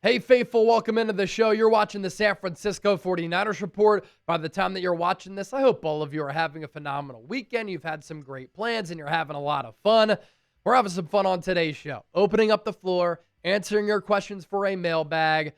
Hey, faithful, welcome into the show. You're watching the San Francisco 49ers Report. By the time that you're watching this, I hope all of you are having a phenomenal weekend. You've had some great plans and you're having a lot of fun. We're having some fun on today's show, opening up the floor, answering your questions for a mailbag.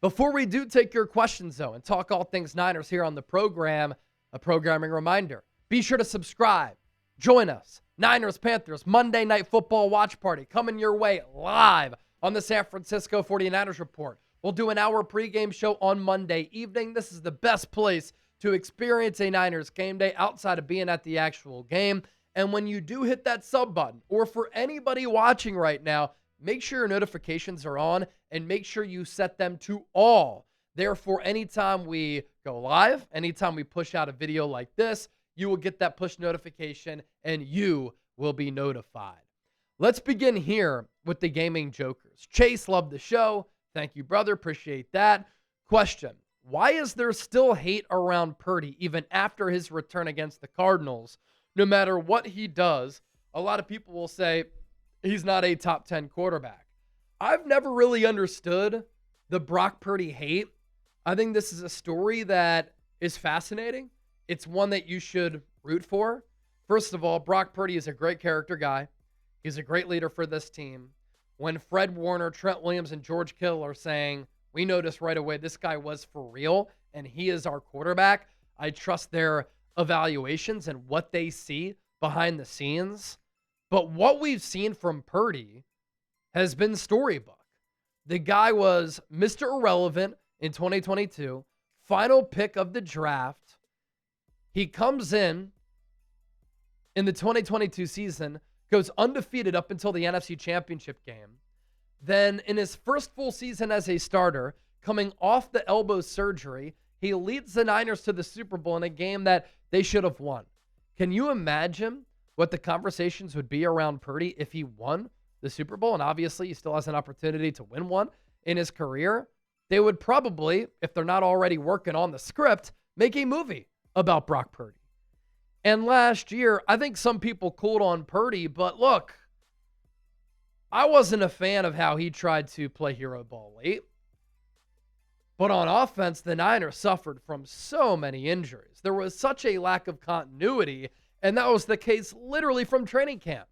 Before we do take your questions, though, and talk all things Niners here on the program, a programming reminder. Be sure to subscribe. Join us. Niners Panthers Monday Night Football Watch Party coming your way live on the San Francisco 49ers Report. We'll do an hour pregame show on Monday evening. This is the best place to experience a Niners game day outside of being at the actual game. And when you do hit that sub button, or for anybody watching right now, make sure your notifications are on and make sure you set them to all. Therefore, anytime we go live, anytime we push out a video like this, you will get that push notification and you will be notified. Let's begin here with the Gaming Jokers. Chase, love the show. Thank you, brother. Appreciate that. Question: why is there still hate around Purdy even after his return against the Cardinals? No matter what he does, a lot of people will say he's not a top 10 quarterback. I've never really understood the Brock Purdy hate. I think this is a story that is fascinating. It's one that you should root for. First of all, Brock Purdy is a great character guy. He's a great leader for this team. When Fred Warner, Trent Williams, and George Kittle are saying, we noticed right away this guy was for real and he is our quarterback, I trust their evaluations and what they see behind the scenes. But what we've seen from Purdy has been storybook. The guy was Mr. Irrelevant in 2022, final pick of the draft. He comes in the 2022 season, goes undefeated up until the NFC Championship game. Then in his first full season as a starter, coming off the elbow surgery, he leads the Niners to the Super Bowl in a game that they should have won. Can you imagine what the conversations would be around Purdy if he won the Super Bowl? And obviously he still has an opportunity to win one in his career. They would probably, if they're not already working on the script, make a movie about Brock Purdy. And last year, I think some people cooled on Purdy, but look, I wasn't a fan of how he tried to play hero ball late. But on offense, the Niners suffered from so many injuries. There was such a lack of continuity, and that was the case literally from training camp.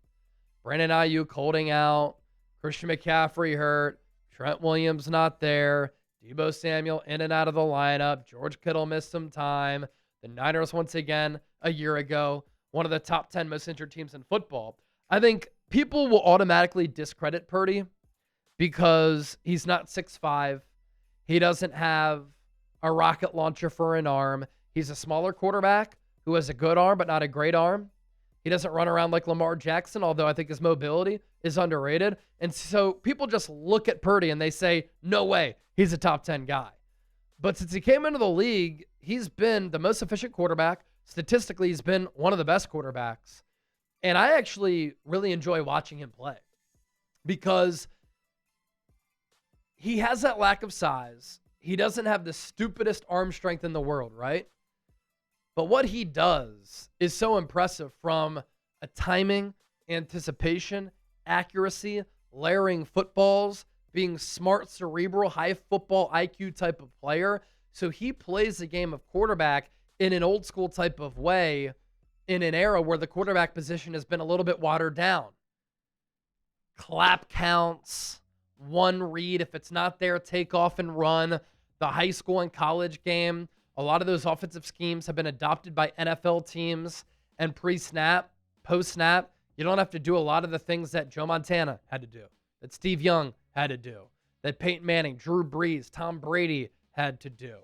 Brandon Aiyuk holding out, Christian McCaffrey hurt, Trent Williams not there, Deebo Samuel in and out of the lineup, George Kittle missed some time. The Niners, once again, a year ago, one of the top 10 most injured teams in football. I think people will automatically discredit Purdy because he's not 6'5". He doesn't have a rocket launcher for an arm. He's a smaller quarterback who has a good arm but not a great arm. He doesn't run around like Lamar Jackson, although I think his mobility is underrated. And so people just look at Purdy and they say, no way, he's a top 10 guy. But since he came into the league, he's been the most efficient quarterback. Statistically, he's been one of the best quarterbacks. And I actually really enjoy watching him play because he has that lack of size. He doesn't have the stupidest arm strength in the world, right? But what he does is so impressive from a timing, anticipation, accuracy, layering footballs, being smart, cerebral, high football IQ type of player. So he plays the game of quarterback in an old school type of way in an era where the quarterback position has been a little bit watered down. Clap counts, one read. If it's not there, take off and run. The high school and college game, a lot of those offensive schemes have been adopted by NFL teams. And pre-snap, post-snap, you don't have to do a lot of the things that Joe Montana had to do, that Steve Young had to do, that Peyton Manning, Drew Brees, Tom Brady had to do.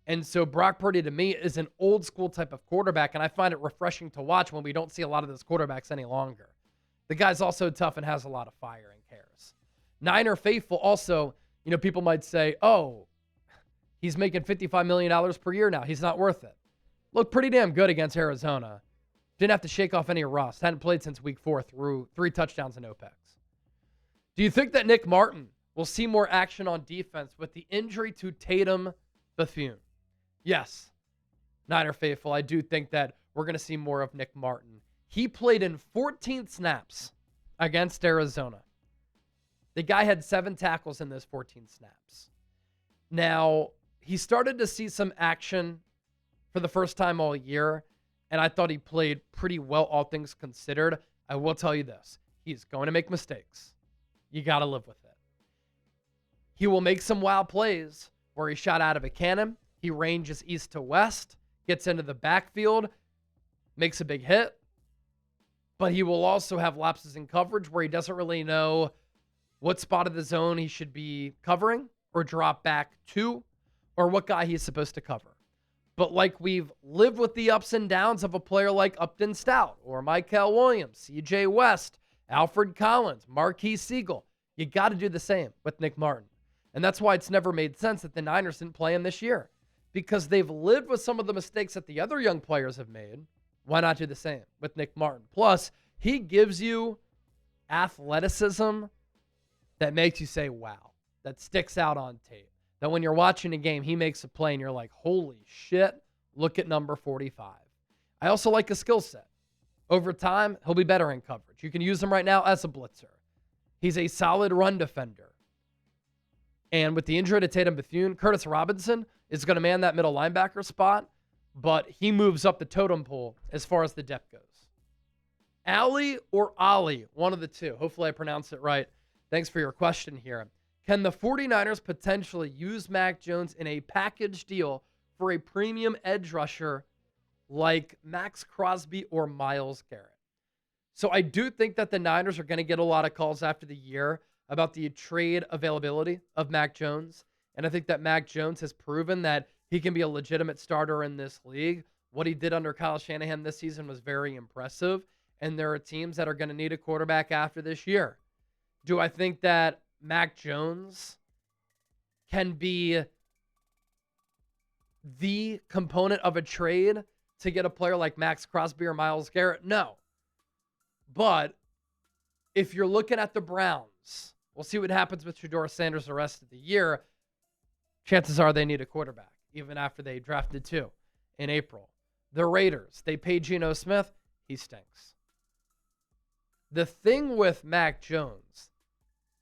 And so Brock Purdy, to me, is an old school type of quarterback, and I find it refreshing to watch when we don't see a lot of those quarterbacks any longer. The guy's also tough and has a lot of fire and cares. Niner faithful also, people might say, oh, he's making $55 million per year now. He's not worth it. Looked pretty damn good against Arizona. Didn't have to shake off any rust. Hadn't played since week 4 through 3 touchdowns and no picks. Do you think that Nick Martin will see more action on defense with the injury to Tatum Bethune? Yes, Niner faithful, I do think that we're going to see more of Nick Martin. He played in 14 snaps against Arizona. The guy had 7 tackles in those 14 snaps. Now, he started to see some action for the first time all year, and I thought he played pretty well, all things considered. I will tell you this. He's going to make mistakes. You got to live with it. He will make some wild plays where he shot out of a cannon. He ranges east to west, gets into the backfield, makes a big hit. But he will also have lapses in coverage where he doesn't really know what spot of the zone he should be covering or drop back to, or what guy he's supposed to cover. But like we've lived with the ups and downs of a player like Upton Stout or Michael Williams, C.J. West, Alfred Collins, Marquise Siegel, you got to do the same with Nick Martin. And that's why it's never made sense that the Niners didn't play him this year, because they've lived with some of the mistakes that the other young players have made. Why not do the same with Nick Martin? Plus, he gives you athleticism that makes you say, wow, that sticks out on tape. That when you're watching a game, he makes a play and you're like, holy shit, look at number 45. I also like his skill set. Over time, he'll be better in coverage. You can use him right now as a blitzer. He's a solid run defender. And with the injury to Tatum Bethune, Curtis Robinson is going to man that middle linebacker spot, but he moves up the totem pole as far as the depth goes. Ali or Ali, one of the two. Hopefully I pronounced it right. Thanks for your question here. Can the 49ers potentially use Mac Jones in a package deal for a premium edge rusher like Maxx Crosby or Myles Garrett? So I do think that the Niners are going to get a lot of calls after the year about the trade availability of Mac Jones. And I think that Mac Jones has proven that he can be a legitimate starter in this league. What he did under Kyle Shanahan this season was very impressive. And there are teams that are going to need a quarterback after this year. Do I think that Mac Jones can be the component of a trade to get a player like Maxx Crosby or Myles Garrett? No. But if you're looking at the Browns, we'll see what happens with Shedeur Sanders the rest of the year. Chances are they need a quarterback, even after they drafted 2 in April. The Raiders, they paid Geno Smith. He stinks. The thing with Mac Jones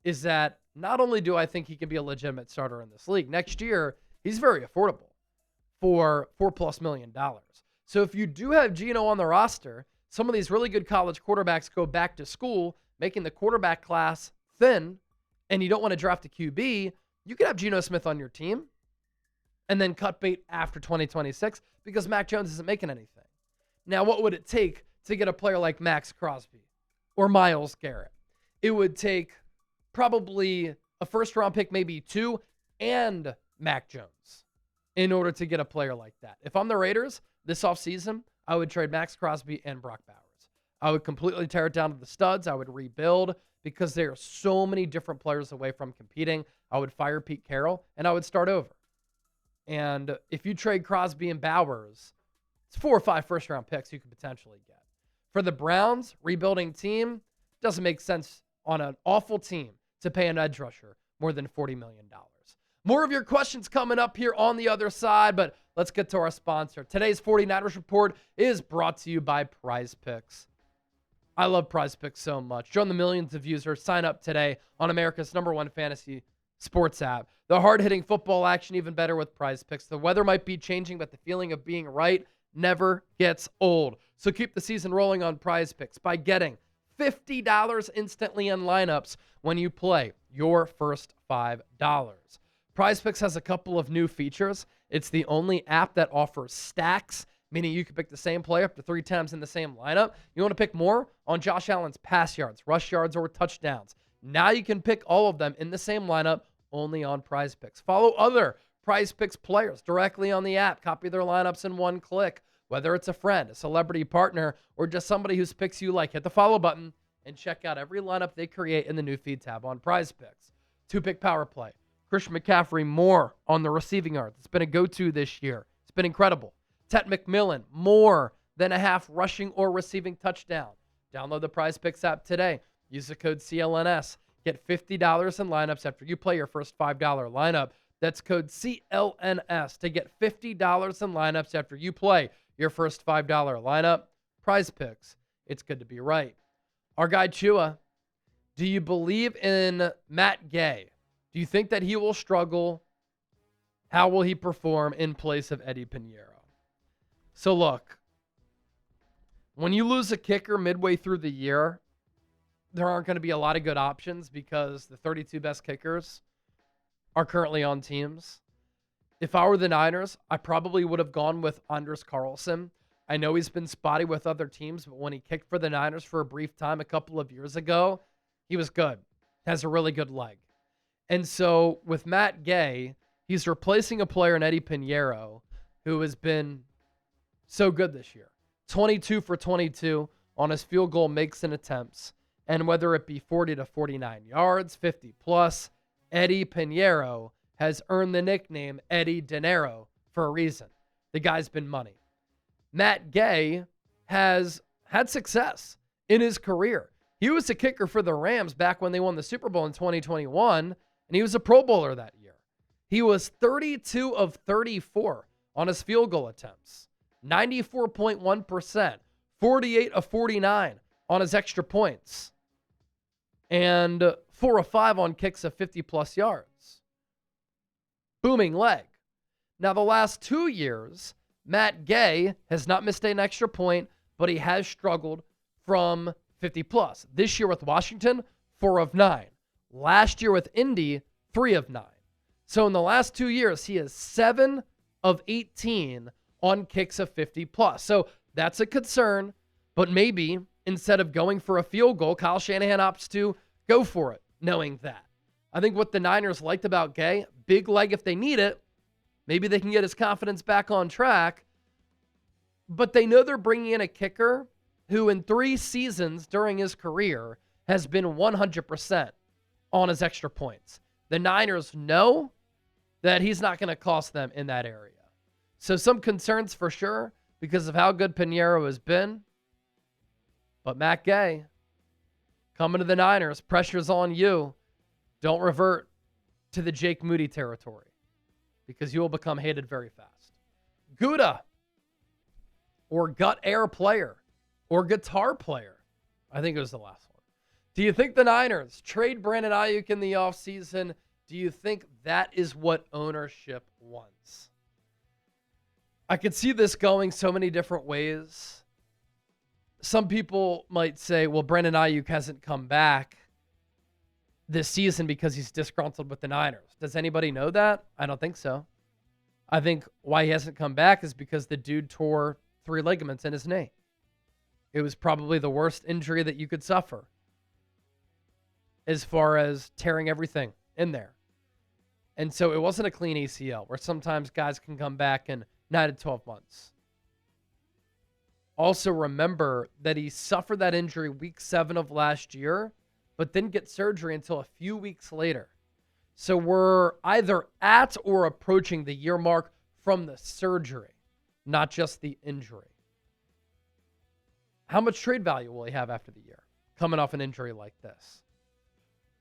is that not only do I think he can be a legitimate starter in this league, next year, he's very affordable for $4+ million. So if you do have Geno on the roster, some of these really good college quarterbacks go back to school, making the quarterback class thin, and you don't want to draft a QB, you could have Geno Smith on your team and then cut bait after 2026 because Mac Jones isn't making anything. Now, what would it take to get a player like Maxx Crosby or Myles Garrett? It would take probably a first-round pick, maybe 2, and Mac Jones in order to get a player like that. If I'm the Raiders this offseason, I would trade Maxx Crosby and Brock Bowers. I would completely tear it down to the studs. I would rebuild because there are so many different players away from competing. I would fire Pete Carroll, and I would start over. And if you trade Crosby and Bowers, it's 4 or 5 first-round picks you could potentially get. For the Browns, rebuilding team, doesn't make sense on an awful team to pay an edge rusher more than $40 million. More of your questions coming up here on the other side, but let's get to our sponsor. Today's 49ers Report is brought to you by PrizePicks. I love PrizePicks so much. Join the millions of users. Sign up today on America's #1 fantasy sports app. The hard-hitting football action even better with PrizePicks. The weather might be changing, but the feeling of being right never gets old. So keep the season rolling on PrizePicks by getting $50 instantly in lineups when you play your first $5. PrizePicks has a couple of new features. It's the only app that offers stacks, meaning you can pick the same player up to 3 times in the same lineup. You want to pick more on Josh Allen's pass yards, rush yards, or touchdowns. Now you can pick all of them in the same lineup only on PrizePicks. Follow other PrizePicks players directly on the app. Copy their lineups in one click. Whether it's a friend, a celebrity partner, or just somebody whose picks you like, hit the follow button and check out every lineup they create in the new feed tab on PrizePicks. 2-pick power play. Christian McCaffrey more on the receiving yards. It's been a go-to this year. It's been incredible. Tet McMillan, more than a half rushing or receiving touchdown. Download the PrizePicks app today. Use the code CLNS. Get $50 in lineups after you play your first $5 lineup. That's code CLNS to get $50 in lineups after you play your first $5 lineup. PrizePicks. It's good to be right. Our guy Chua, Do you believe in Matt Gay? Do you think that he will struggle? How will he perform in place of Eddie Pinheiro? So look, when you lose a kicker midway through the year, there aren't going to be a lot of good options because the 32 best kickers are currently on teams. If I were the Niners, I probably would have gone with Anders Carlson. I know he's been spotty with other teams, but when he kicked for the Niners for a brief time a couple of years ago, he was good. Has a really good leg. And so with Matt Gay, he's replacing a player in Eddie Pinheiro who has been so good this year. 22 for 22 on his field goal makes and attempts. And whether it be 40 to 49 yards, 50 plus, Eddie Pinheiro has earned the nickname Eddie Dinero for a reason. The guy's been money. Matt Gay has had success in his career. He was a kicker for the Rams back when they won the Super Bowl in 2021, and he was a Pro Bowler that year. He was 32 of 34 on his field goal attempts, 94.1%, 48 of 49 on his extra points, and 4 of 5 on kicks of 50-plus yards. Booming leg. Now, the last 2 years, Matt Gay has not missed an extra point, but he has struggled from 50-plus. This year with Washington, 4 of 9. Last year with Indy, 3 of 9. So in the last 2 years, he is 7 of 18 on kicks of 50-plus. So that's a concern, but maybe instead of going for a field goal, Kyle Shanahan opts to go for it, knowing that. I think what the Niners liked about Gay, big leg if they need it, maybe they can get his confidence back on track, but they know they're bringing in a kicker who in 3 seasons during his career has been 100% on his extra points. The Niners know that he's not going to cost them in that area. So some concerns for sure because of how good Pinheiro has been. But Matt Gay, coming to the Niners, pressure's on you. Don't revert to the Jake Moody territory because you will become hated very fast. Gouda, or gut air player, or guitar player. I think it was the last one. Do you think the Niners trade Brandon Aiyuk in the offseason? Do you think that is what ownership wants? I could see this going so many different ways. Some people might say, well, Brandon Aiyuk hasn't come back this season because he's disgruntled with the Niners. Does anybody know that? I don't think so. I think why he hasn't come back is because the dude tore 3 ligaments in his knee. It was probably the worst injury that you could suffer as far as tearing everything in there. And so it wasn't a clean ACL where sometimes guys can come back in 9 to 12 months. Also remember that he suffered that injury week 7 of last year, but didn't get surgery until a few weeks later. So we're either at or approaching the year mark from the surgery, not just the injury. How much trade value will he have after the year coming off an injury like this?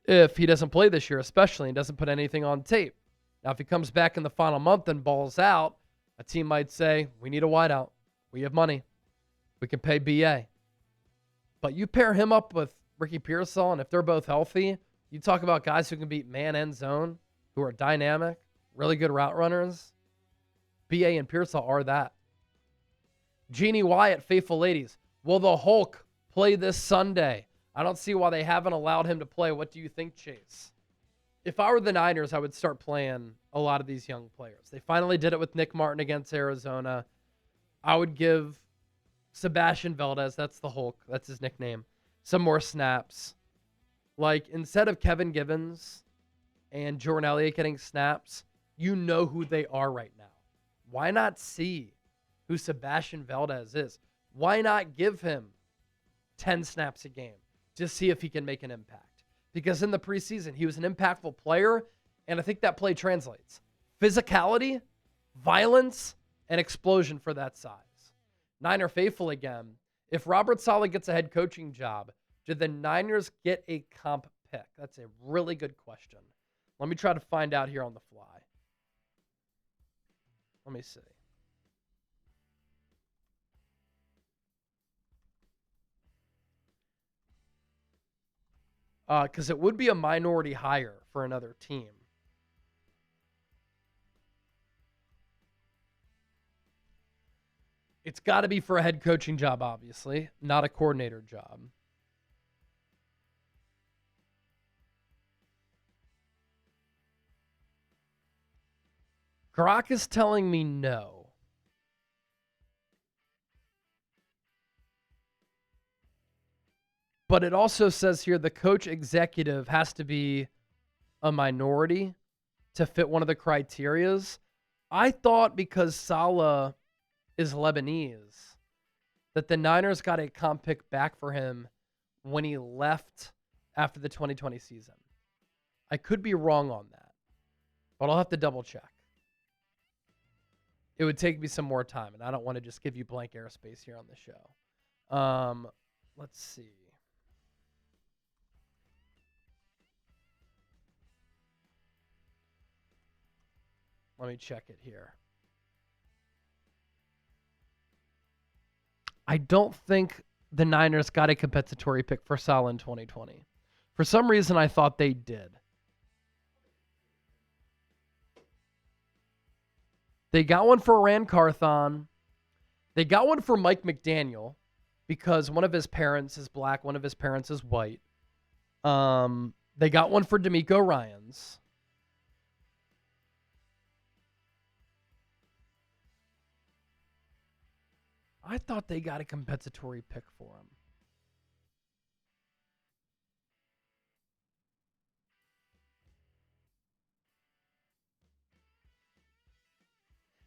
If he doesn't play this year, especially, and doesn't put anything on tape. Now, if he comes back in the final month and balls out, a team might say, we need a wideout. We have money. We can pay BA. But you pair him up with Ricky Pearsall, and if they're both healthy, you talk about guys who can beat man and zone, who are dynamic, really good route runners. BA and Pearsall are that. Jeannie Wyatt, faithful ladies. Will the Hulk play this Sunday? I don't see why they haven't allowed him to play. What do you think, Chase? If I were the Niners, I would start playing a lot of these young players. They finally did it with Nick Martin against Arizona. I would give Sebastian Valdez, that's the Hulk, that's his nickname, some more snaps. Like, instead of Kevin Givens and Jordan Elliott getting snaps, you know who they are right now. Why not see who Sebastian Valdez is? Why not give him 10 snaps a game to see if he can make an impact? Because in the preseason, he was an impactful player, and I think that play translates. Physicality, violence, and explosion for that size. Niner faithful again. If Robert Saleh gets a head coaching job, do the Niners get a comp pick? That's a really good question. Let me try to find out here on the fly. Let me see. because it would be a minority hire for another team. It's got to be for a head coaching job, obviously, not a coordinator job. Grok is telling me no. But it also says here the coach executive has to be a minority to fit one of the criterias. I thought because Saleh is Lebanese that the Niners got a comp pick back for him when he left after the 2020 season. I could be wrong on that, but I'll have to double check. It would take me some more time, and I don't want to just give you blank airspace here on the show. Let's see. Let me check it here. I don't think the Niners got a compensatory pick for Saleh in 2020. For some reason, I thought they did. They got one for Ran Carthon. They got one for Mike McDaniel because one of his parents is black, one of his parents is white. They got one for D'Amico Ryans. I thought they got a compensatory pick for him.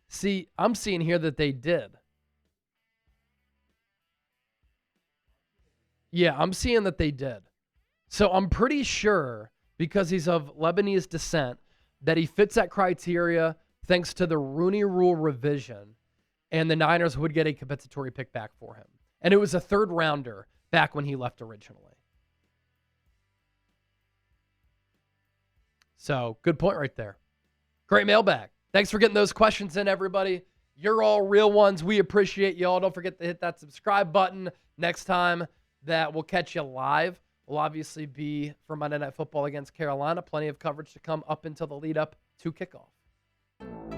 See, I'm seeing here that they did. Yeah, I'm seeing that they did. So I'm pretty sure, because he's of Lebanese descent, that he fits that criteria thanks to the Rooney Rule revision, and the Niners would get a compensatory pick back for him. And it was a third rounder back when he left originally. So good point right there. Great mailbag. Thanks for getting those questions in, everybody. You're all real ones. We appreciate y'all. Don't forget to hit that subscribe button. Next time that we'll catch you live will obviously be for Monday Night Football against Carolina. Plenty of coverage to come up until the lead up to kickoff.